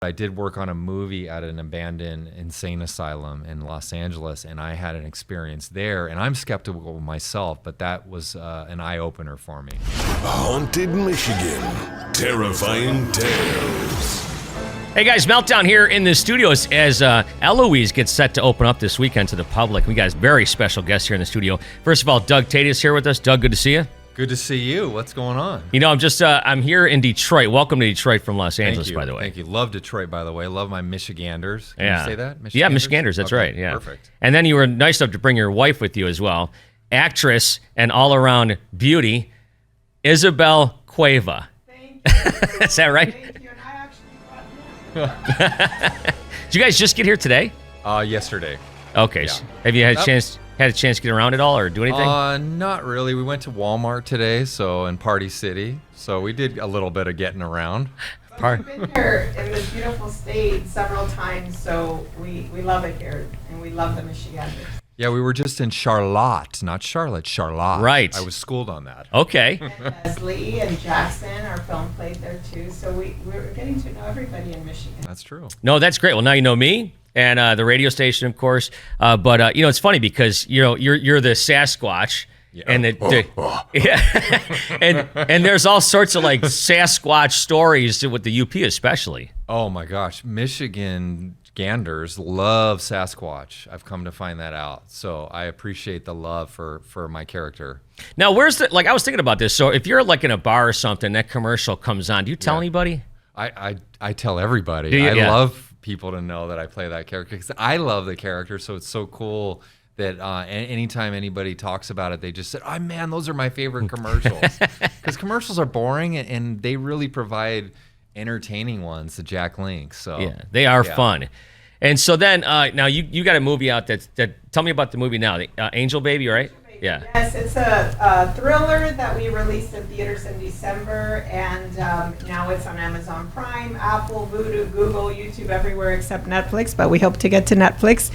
I did work on a movie at an abandoned insane asylum in Los Angeles, and I had an experience there, and I'm skeptical myself, but that was an eye-opener for me. Haunted Michigan. Terrifying tales. Hey guys, Meltdown here in the studios as Eloise gets set to open up this weekend to the public. We got a very special guest here in the studio. First of all, Doug Tait is here with us. Doug, good to see you. Good to see you. What's going on? You know, I'm here in Detroit. Welcome to Detroit from Los Angeles, by the way. Thank you. Love Detroit, by the way. Love my Michiganders. Can you say that? Yeah, Michiganders, that's right. Yeah. Perfect. And then you were nice enough to bring your wife with you as well. Actress and all-around beauty, Isabel Cueva. Thank you. Is that right? Thank you. And I actually brought him. Did you guys just get here today? Yesterday. Okay. Yeah. Have you had a chance to get around at all or do anything? Not really. We went to Walmart today, in Party City. So we did a little bit of getting around. We've been here in this beautiful state several times, so we love it here, and we love the Michiganders. Yeah, we were just in Charlotte, not Charlotte, Charlotte. Right. I was schooled on that. Okay. And Leslie and Jackson, our film played there too, so we're getting to know everybody in Michigan. That's true. No, that's great. Well, now you know me and the radio station, of course. But you know, it's funny because you're the Sasquatch. Yeah. And and there's all sorts of like Sasquatch stories with the UP especially. Oh my gosh, Michigan Ganders love Sasquatch. I've come to find that out. So I appreciate the love for my character. Now, where's I was thinking about this. So if you're like in a bar or something, that commercial comes on. Do you tell anybody? I tell everybody. Do you? I Yeah. love people to know that I play that character because I love the character. So it's so cool that anytime anybody talks about it, they just said, "Oh man, those are my favorite commercials." Because commercials are boring and they really provide entertaining ones to Jack Link. So yeah, they are fun. And so then now you got a movie out that tell me about the movie now, the Angel Baby, right? Yeah. Yes, it's a thriller that we released in theaters in December, and now it's on Amazon Prime, Apple, Vudu, Google, YouTube, everywhere except Netflix, but we hope to get to Netflix.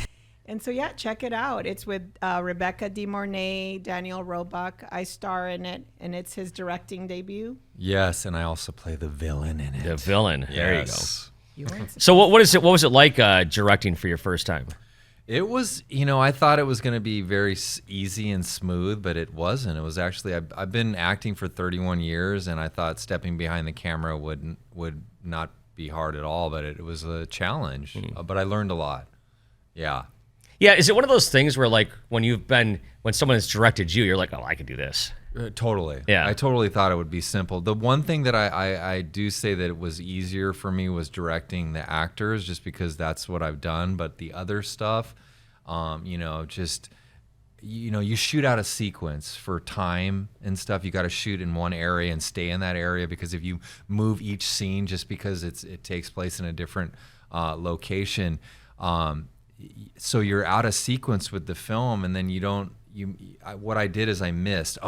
And so, yeah, check it out. It's with Rebecca De Mornay, Daniel Roebuck. I star in it, and it's his directing debut. Yes, and I also play the villain in it. The villain. Yes. There you go. So what was it like directing for your first time? It was, I thought it was going to be very easy and smooth, but it wasn't. It was actually, I've been acting for 31 years, and I thought stepping behind the camera would not be hard at all, but it was a challenge. But I learned a lot. Yeah. Yeah, is it one of those things where like when someone has directed you, you're like, oh, I could do this? Totally. Yeah. I totally thought it would be simple. The one thing that I do say that it was easier for me was directing the actors, just because that's what I've done. But the other stuff, you shoot out a sequence for time and stuff. You got to shoot in one area and stay in that area, because if you move each scene just because it takes place in a different location, so you're out of sequence with the film, and then what I did is I missed,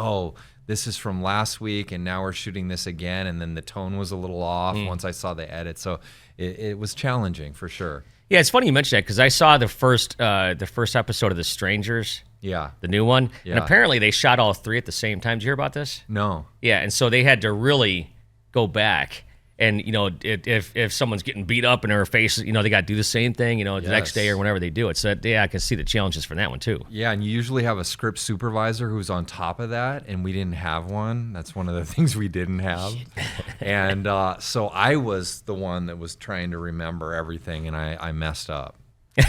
this is from last week and now we're shooting this again, and then the tone was a little off once I saw the edit. So it was challenging for sure. Yeah, it's funny you mention that because I saw the first episode of The Strangers. Yeah. The new one. Yeah. And apparently they shot all three at the same time. Did you hear about this? No. Yeah, and so they had to really go back. And, if someone's getting beat up in her face, they got to do the same thing, the next day or whenever they do it. So, I can see the challenges for that one, too. Yeah, and you usually have a script supervisor who's on top of that, and we didn't have one. That's one of the things we didn't have. And so I was the one that was trying to remember everything, and I messed up a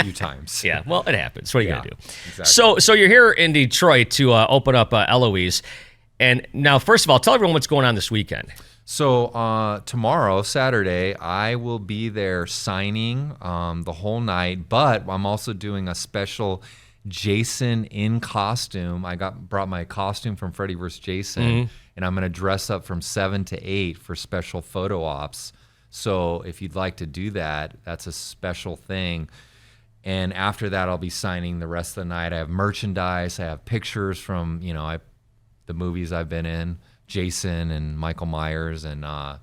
few times. Yeah, well, it happens. What are you going to do? Exactly. So you're here in Detroit to open up Eloise. And now, first of all, tell everyone what's going on this weekend. So tomorrow, Saturday, I will be there signing the whole night, but I'm also doing a special Jason in costume. I brought my costume from Freddy vs. Jason, and I'm going to dress up from 7 to 8 for special photo ops. So if you'd like to do that, that's a special thing. And after that, I'll be signing the rest of the night. I have merchandise. I have pictures from, the movies I've been in. Jason and Michael Myers, and I'll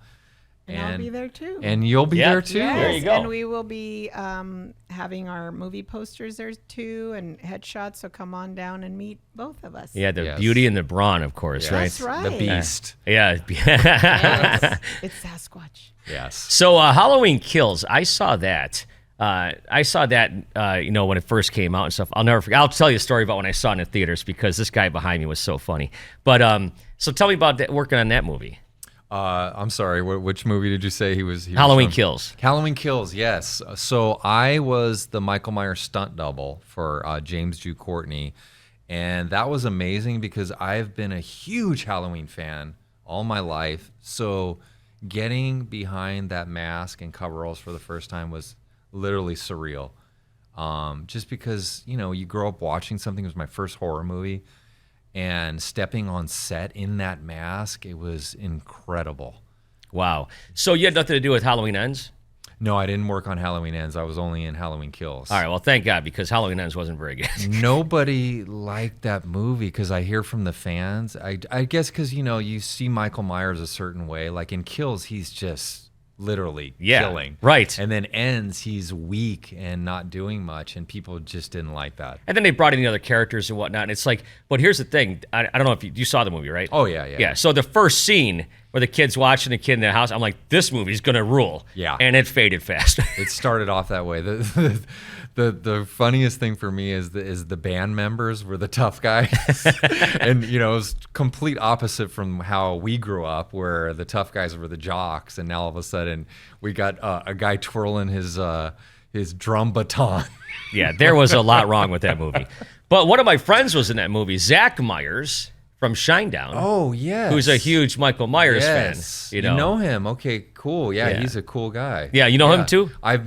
be there too. And you'll be there too. Yes, There you go. And we will be having our movie posters there too and headshots. So come on down and meet both of us. Yeah, the Yes. Beauty and the Brawn, of course, right? That's right. The Beast. Yeah. Yes, it's Sasquatch. Yes. So Halloween Kills, I saw that. When it first came out and stuff. I'll never forget. I'll tell you a story about when I saw it in the theaters because this guy behind me was so funny. But so tell me about working on that movie. I'm sorry. Which movie did you say he was? Halloween from? Kills. Halloween Kills. Yes. So I was the Michael Myers stunt double for James Jew Courtney, and that was amazing because I've been a huge Halloween fan all my life. So getting behind that mask and coveralls for the first time was literally surreal. Just because you grow up watching something. It was my first horror movie. And stepping on set in that mask, it was incredible. Wow. So you had nothing to do with Halloween Ends? No, I didn't work on Halloween Ends. I was only in Halloween Kills. All right, well, thank God, because Halloween Ends wasn't very good. Nobody liked that movie because I hear from the fans. I guess because, you see Michael Myers a certain way. Like in Kills, he's just literally killing. Right. And then Ends, he's weak and not doing much, and people just didn't like that. And then they brought in the other characters and whatnot, and it's like, but here's the thing. I don't know if you saw the movie, right? Oh, yeah. Yeah, so the first scene where the kid's watching the kid in the house, I'm like, this movie's going to rule. Yeah. And it faded fast. It started off that way. The funniest thing for me is the band members were the tough guys, and it was complete opposite from how we grew up, where the tough guys were the jocks, and now all of a sudden we got a guy twirling his drum baton. Yeah, there was a lot wrong with that movie. But one of my friends was in that movie, Zach Myers from Shinedown. Oh yeah, who's a huge Michael Myers fan. You know him? Okay, cool. Yeah, he's a cool guy. Yeah, you know him too? I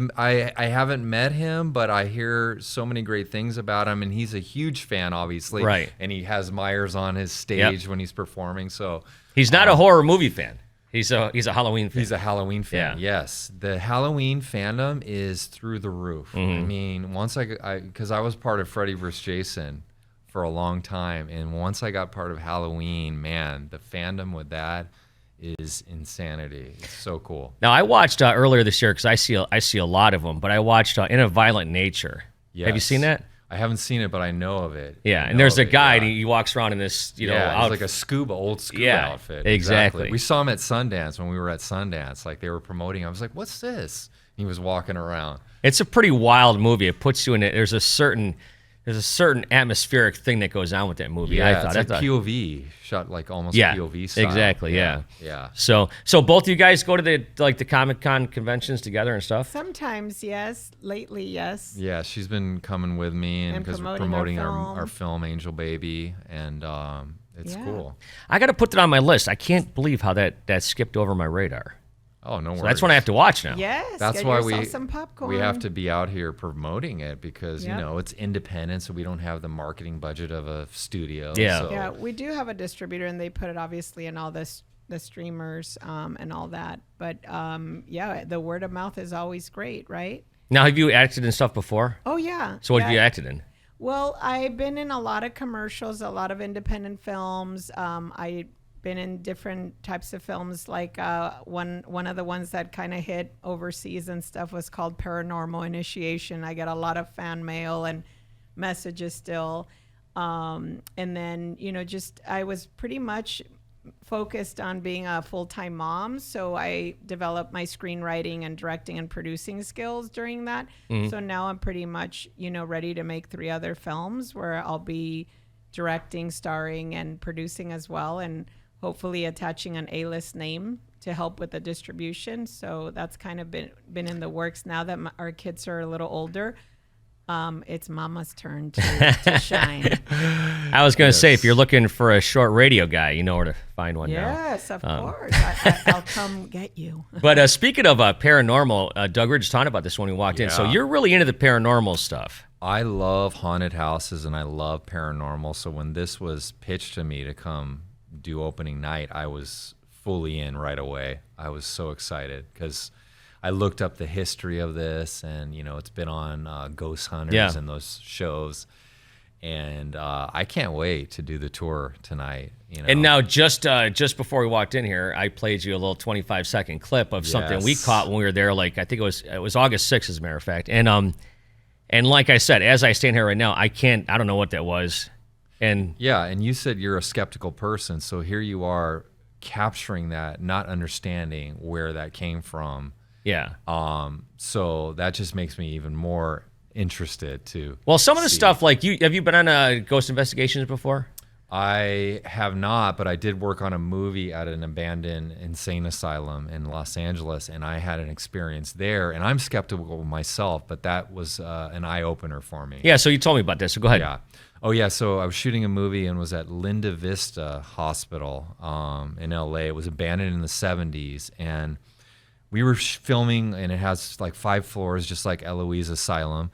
haven't met him, but I hear so many great things about him, and he's a huge fan, obviously. Right. And he has Myers on his stage when he's performing. So he's not a horror movie fan. He's a Halloween fan. He's a Halloween fan. Yeah. Yes, the Halloween fandom is through the roof. I mean, once because I was part of Freddy vs. Jason for a long time, and once I got part of Halloween, man, the fandom with that is insanity. It's so cool. Now I watched earlier this year because I see a lot of them, but I watched In a Violent Nature. Yes. Have you seen that? I haven't seen it, but I know of it. Yeah, and there's a guy, and he walks around in this, it's like a old scuba outfit. Exactly. We saw him at Sundance when we were at Sundance. Like they were promoting. I was like, "What's this?" He was walking around. It's a pretty wild movie. It puts you in it. There's a certain atmospheric thing that goes on with that movie. Yeah, it's like POV shot, like almost POV style. Exactly. Yeah. So both of you guys go to the Comic-Con conventions together and stuff? Sometimes, yes. Lately, yes. Yeah, she's been coming with me, and because we're promoting our our film Angel Baby, and it's cool. I got to put that on my list. I can't believe how that skipped over my radar. Oh, no worries. So that's one I have to watch now. Yes, that's get why yourself some popcorn. we have to be out here promoting it because it's independent, so we don't have the marketing budget of a studio. Yeah, so. Yeah, we do have a distributor, and they put it obviously in all the streamers and all that. But the word of mouth is always great, right? Now, have you acted in stuff before? Oh yeah. So what have you acted in? Well, I've been in a lot of commercials, a lot of independent films. I've been in different types of films. Like one of the ones that kind of hit overseas and stuff was called Paranormal Initiation. I get a lot of fan mail and messages still. And then, I was pretty much focused on being a full-time mom. So I developed my screenwriting and directing and producing skills during that. So now I'm pretty much, ready to make 3 other films where I'll be directing, starring, and producing as well. And hopefully attaching an A-list name to help with the distribution. So that's kind of been in the works now that our kids are a little older. It's Mama's turn to shine. I was going to say, if you're looking for a short radio guy, you know where to find one now. Yes, of course. I'll come get you. But speaking of paranormal, Doug, we were just talking about this when we walked in. So you're really into the paranormal stuff. I love haunted houses and I love paranormal. So when this was pitched to me to come do opening night, I was fully in right away. I was so excited because I looked up the history of this, and it's been on Ghost Hunters and those shows, and I can't wait to do the tour tonight. And now, just before we walked in here, I played you a little 25-second clip of something we caught when we were there. Like I think it was August 6th, as a matter of fact, and And like I said, as I stand here right now, I don't know what that was. And yeah, and you said you're a skeptical person, so here you are capturing that, not understanding where that came from. yeah. So that just makes me even more interested to. Well, some of the see. stuff, like have you been on Ghost Investigations before? I have not, but I did work on a movie at an abandoned insane asylum in Los Angeles, and I had an experience there. And I'm skeptical myself, but that was an eye opener for me. Yeah, so you told me about this, so go ahead. Yeah. Oh, yeah. So I was shooting a movie and was at Linda Vista Hospital in LA. It was abandoned in the 70s. And we were filming, and it has like 5 floors, just like Eloise Asylum.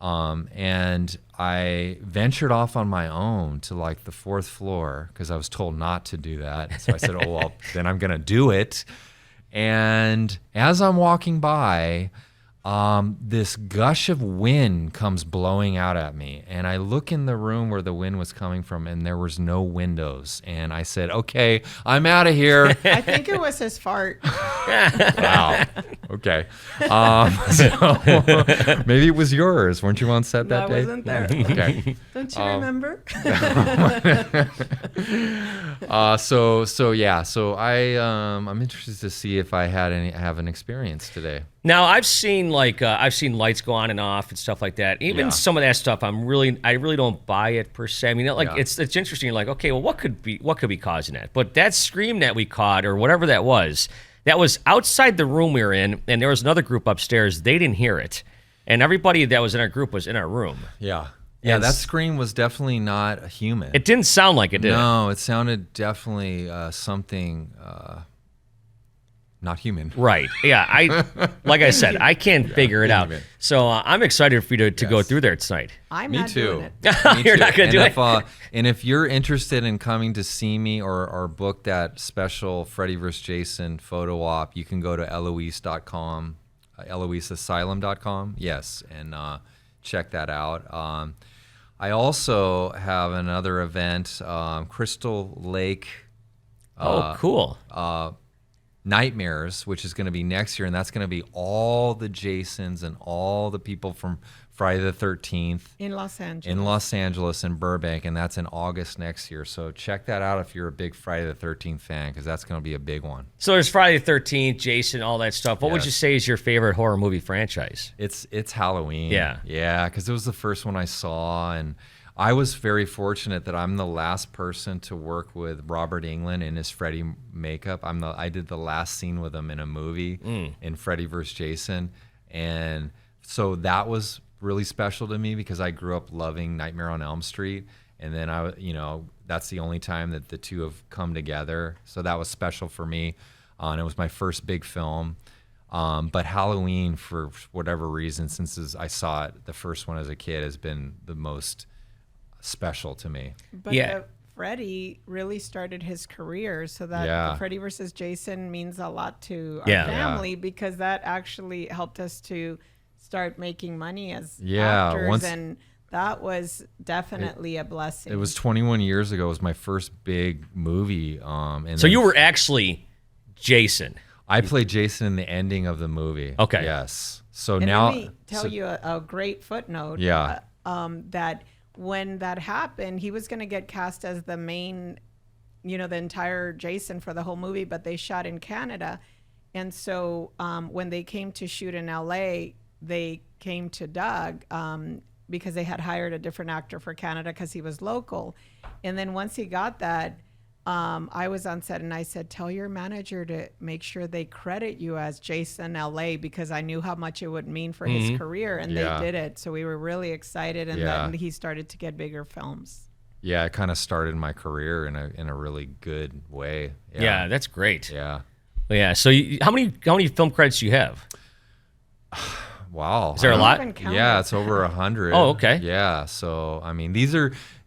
And I ventured off on my own to like the 4th floor because I was told not to do that. So I said, oh, well, then I'm going to do it. And as I'm walking by, this gush of wind comes blowing out at me, and I look in the room where the wind was coming from, and there was no windows. And I said, okay, I'm out of here. I think it was his fart. Wow. Okay. So maybe it was yours. Weren't you on set that I day? wasn't there. Okay. Don't you remember? So I'm interested to see if I have an experience today. Now I've seen lights go on and off and stuff like that. Even Yeah. some of that stuff, I really don't buy it per se. I mean, like Yeah. it's interesting. You're like, okay, well, what could be causing that? But that scream that we caught, or whatever that was outside the room we were in, and there was another group upstairs. They didn't hear it, and everybody that was in our group was in our room. Yeah. Yeah, And that scream was definitely not human. It didn't sound like it, did it? No, it sounded definitely something not human. Right. Yeah. Like I said, I can't figure it out. human. So I'm excited for you to go Yes. through there tonight. I'm Me not too. doing it. Me You're too. not gonna do if, it? and if you're interested in coming to see me or book that special Freddy vs. Jason photo op, you can go to Eloise.com, EloiseAsylum.com. Yes, and check that out. I also have another event, Crystal Lake Cool. Nightmares, which is going to be next year, and that's going to be all the Jasons and all the people from Friday the 13th In Los Angeles. in Los Angeles and Burbank, and that's in August next year. So check that out if you're a big Friday the 13th fan, because that's going to be a big one. So there's Friday the 13th, Jason, all that stuff. What would Yes. you say is your favorite horror movie franchise? It's Halloween. Yeah. Yeah, because it was the first one I saw, and I was very fortunate that I'm the last person to work with Robert Englund in his Freddy makeup. I did the last scene with him in a movie in Freddy vs. Jason, and so that was really special to me because I grew up loving Nightmare on Elm Street, and then that's the only time that the two have come together. So that was special for me, and it was my first big film. But Halloween, for whatever reason, since I saw it, the first one as a kid, has been the most special to me. But Yeah. Freddy really started his career, so that Yeah. the Freddy versus Jason means a lot to our Yeah. family because that actually helped us to start making money as Yeah, actors, and that was definitely a blessing. It was 21 years ago. It was my first big movie. And So then you were actually Jason. I played Jason in the ending of the movie. Okay. Yes. So and now, let me tell you a great footnote. Yeah. That when that happened, he was going to get cast as the main, the entire Jason for the whole movie, but they shot in Canada. And so when they came to shoot in LA, they came to Doug because they had hired a different actor for Canada because he was local. And then once he got that, I was on set and I said, tell your manager to make sure they credit you as Jason LA because I knew how much it would mean for his career, and Yeah. they did it. So we were really excited, and Yeah. then he started to get bigger films. yeah, it kind of started my career in a really good way. Yeah, that's great. Yeah. Yeah. So how many film credits do you have? Wow. Is there a lot? Even count Yeah, it. it's over 100. Oh, okay. Yeah. So, I mean,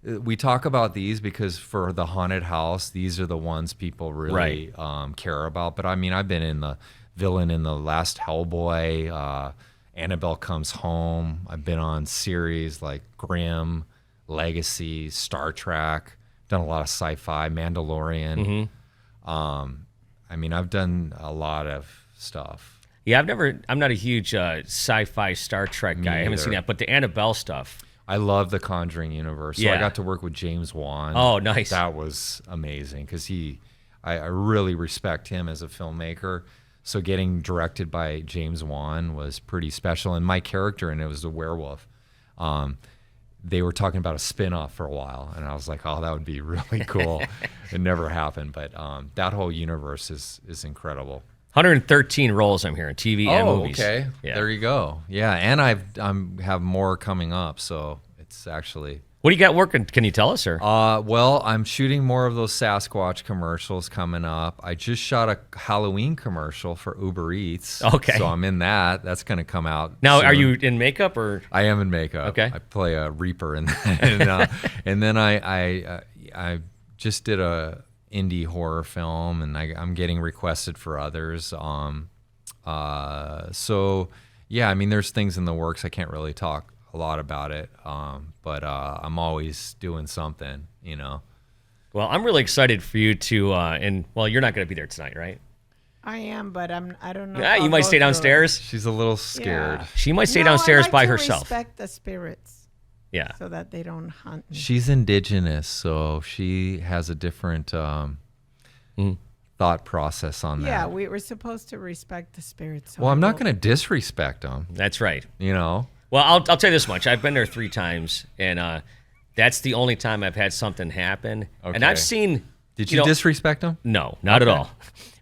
we talk about these because for the haunted house, these are the ones people really care about. But I mean, I've been in the villain in the last Hellboy, Annabelle Comes Home. I've been on series like Grimm, Legacy, Star Trek, done a lot of sci-fi, Mandalorian. I mean, I've done a lot of stuff. Yeah, I'm not a huge sci-fi Star Trek guy. I haven't seen either. that, but the Annabelle stuff. I love the Conjuring universe. So Yeah. I got to work with James Wan. Oh, nice. That was amazing because I really respect him as a filmmaker. So getting directed by James Wan was pretty special. And my character in it was a werewolf. They were talking about a spin-off for a while, and I was like, oh, that would be really cool. It never happened, but that whole universe is incredible. 113 roles I'm hearing, TV and movies. Okay. Yeah. There you go. Yeah, and I have more coming up, so it's actually. What do you got working? Can you tell us, or? Well, I'm shooting more of those Sasquatch commercials coming up. I just shot a Halloween commercial for Uber Eats. Okay. So I'm in that. That's going to come out Now, soon. are you in makeup or? I am in makeup. Okay. I play a Reaper in that. And then I just did a indie horror film, and I'm getting requested for others. So yeah, I mean, there's things in the works. I can't really talk a lot about it, but I'm always doing something, you know. Well, I'm really excited for you to, and well, you're not going to be there tonight, right? I am, but I don't know. Yeah, if you I'll might go stay through it. downstairs. She's a little scared. Yeah. She might stay No, downstairs I like by to herself. Respect the spirits Yeah. so that they don't hunt me. She's indigenous, so she has a different thought process on that. Yeah, we were supposed to respect the spirits. So Well, I'm not I going to disrespect them, That's right. you know. Well, I'll tell you this much. I've been there 3 times, and that's the only time I've had something happen. And Okay. I've seen. Did you disrespect them? No, not at Okay. all.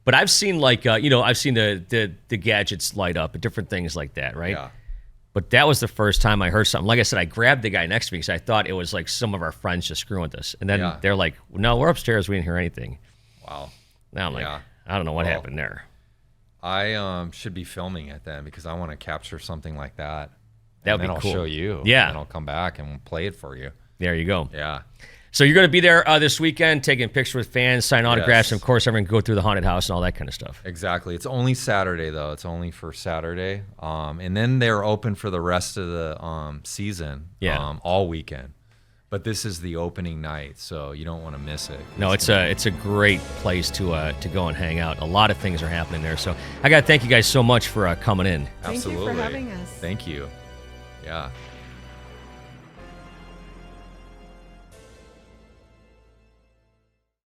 But I've seen I've seen the gadgets light up and different things like that, right? Yeah. But that was the first time I heard something. Like I said, I grabbed the guy next to me because I thought it was like some of our friends just screwing with us. And then Yeah. they're like, no, we're upstairs. We didn't hear anything. Wow. Now I'm like, Yeah. I don't know what Well, happened there. I should be filming it then because I want to capture something like that. That would and be then cool. I'll show you. Yeah. And I'll come back and play it for you. There you go. Yeah. So you're going to be there this weekend, taking pictures with fans, sign autographs, Yes. and of course, everyone can go through the haunted house and all that kind of stuff. Exactly. It's only Saturday though. It's only for Saturday. And then they're open for the rest of the season. Yeah. All weekend. But this is the opening night, so you don't want to miss it. No, it's a great place to go and hang out. A lot of things are happening there. So I got to thank you guys so much for coming in. Thank you for Absolutely. having us. Thank you. Yeah.